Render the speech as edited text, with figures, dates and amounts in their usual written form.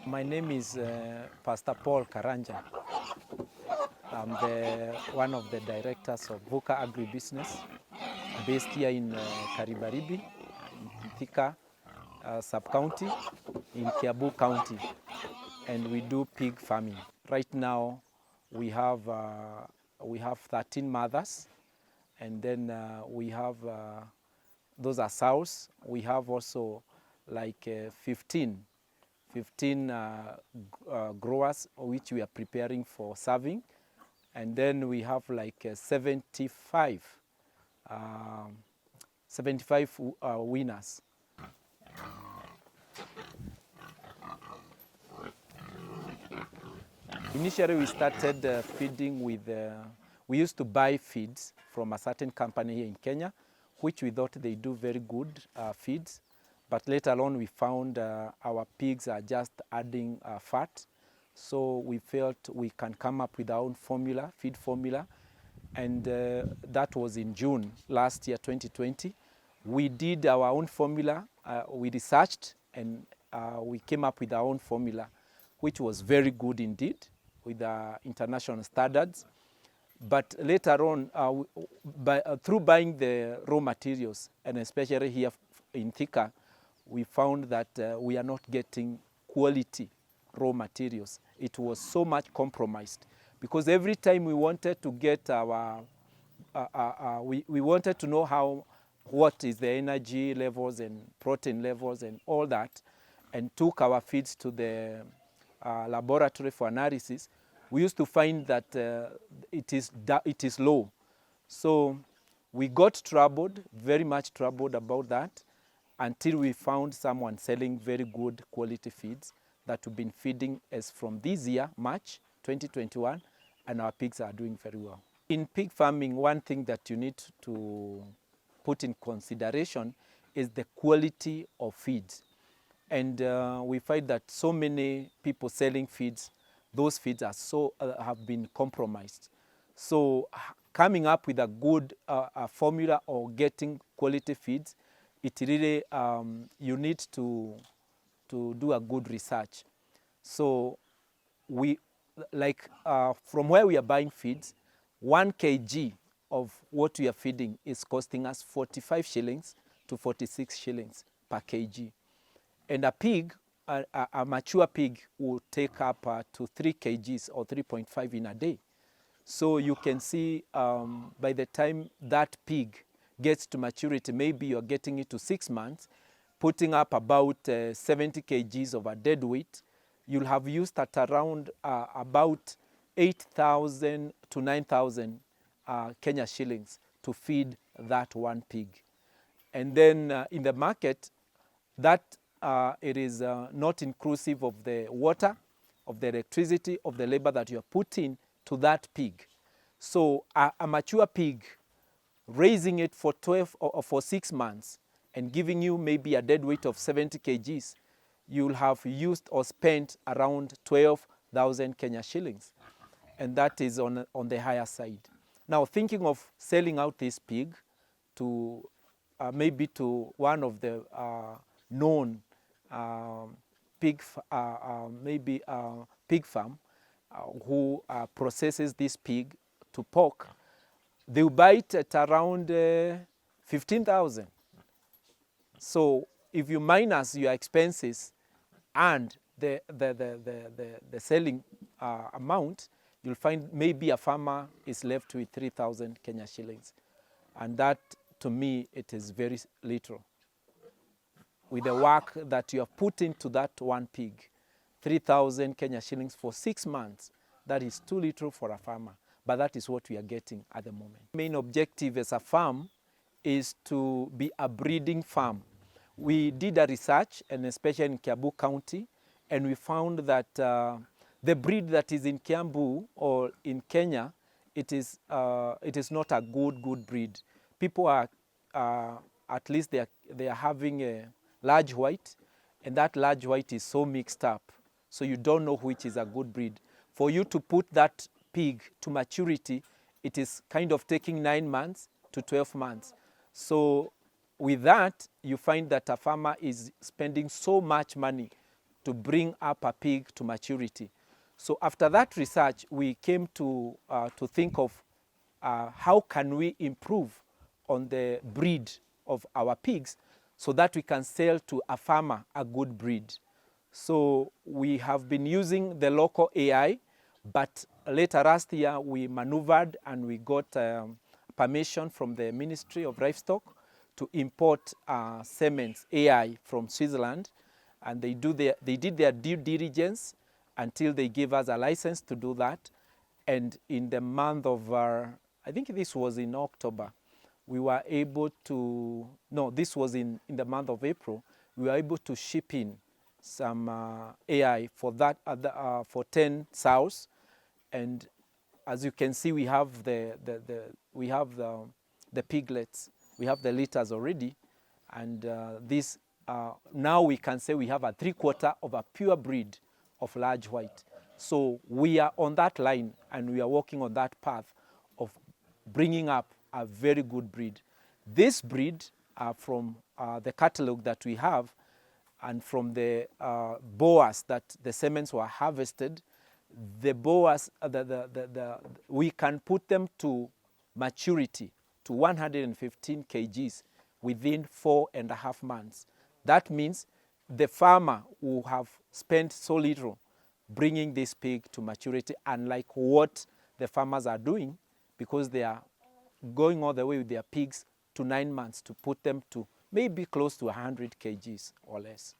My name is Pastor Paul Karanja. I'm one of the directors of VUCA Agribusiness, based here in Karibaribi, in Thika sub-county, in Kiambu County, and we do pig farming. Right now, we have 13 mothers, and then we have, those are sows. We have also like 15 growers, which we are preparing for serving. And then we have like 75 winners. Initially, we started feeding with, we used to buy feeds from a certain company here in Kenya, which we thought they do very good feeds. But later on, we found our pigs are just adding fat. So we felt we can come up with our own formula, feed formula. And that was in June last year, 2020. We did our own formula. We researched and we came up with our own formula, which was very good indeed with international standards. But later on, through buying the raw materials, and especially here in Thika, we found that we are not getting quality raw materials. It was so much compromised because every time we wanted to get our, we wanted to know what is the energy levels and protein levels and all that, and took our feeds to the laboratory for analysis, we used to find that it is low. So we got troubled, very much troubled about that, until we found someone selling very good quality feeds that we've been feeding as from this year, March 2021, and our pigs are doing very well. In pig farming, one thing that you need to put in consideration is the quality of feeds. And we find that so many people selling feeds, those feeds are have been compromised. So coming up with a good formula or getting quality feeds, it really, you need to do a good research. So we, from where we are buying feeds, 1 kg of what we are feeding is costing us 45 shillings to 46 shillings per kg. And a pig, a mature pig, will take up to 3 kgs or 3.5 in a day. So you can see by the time that pig gets to maturity, maybe you're getting it to 6 months, putting up about 70 kgs of a dead weight, you'll have used at around about 8,000 to 9,000 Kenya shillings to feed that one pig. And then in the market, that it is not inclusive of the water, of the electricity, of the labor that you are putting to that pig. So a mature pig, raising it for 12 or for 6 months and giving you maybe a dead weight of 70 kgs, you'll have used or spent around 12,000 Kenya shillings. And that is on the higher side. Now, thinking of selling out this pig to maybe to one of the known pig farm who processes this pig to pork, they'll buy it at around 15,000. So if you minus your expenses and the selling amount, you'll find maybe a farmer is left with 3,000 Kenya shillings. And that, to me, it is very little. With the work that you have put into that one pig, 3,000 Kenya shillings for 6 months, that is too little for a farmer. But that is what we are getting at the moment. Main objective as a farm is to be a breeding farm. We did a research, and especially in Kiambu County, and we found that the breed that is in Kiambu or in Kenya, it is not a good breed. People are, at least they are having a large white, and that large white is so mixed up, so you don't know which is a good breed. For you to put that pig to maturity, it is kind of taking 9 months to 12 months. So with that, you find that a farmer is spending so much money to bring up a pig to maturity. So after that research, we came to think of how can we improve on the breed of our pigs so that we can sell to a farmer a good breed. So we have been using the local AI, but later last year we maneuvered and we got permission from the Ministry of Livestock to import Siemens AI from Switzerland, and they did their due diligence until they gave us a license to do that. And in the month of, I think this was in October, we were able to, no, this was in the month of April, we were able to ship in some AI for that, for 10 sows. And as you can see, we have the piglets, we have the litters already, and this now we can say we have a 3/4 of a pure breed of large white. So we are on that line, and we are working on that path of bringing up a very good breed. This breed, from the catalog that we have, and from the boas that the Siemens were harvested, the boas, we can put them to maturity to 115 kgs within 4.5 months. That means the farmer will have spent so little bringing this pig to maturity, unlike what the farmers are doing, because they are going all the way with their pigs to 9 months to put them to maybe close to 100 kgs or less.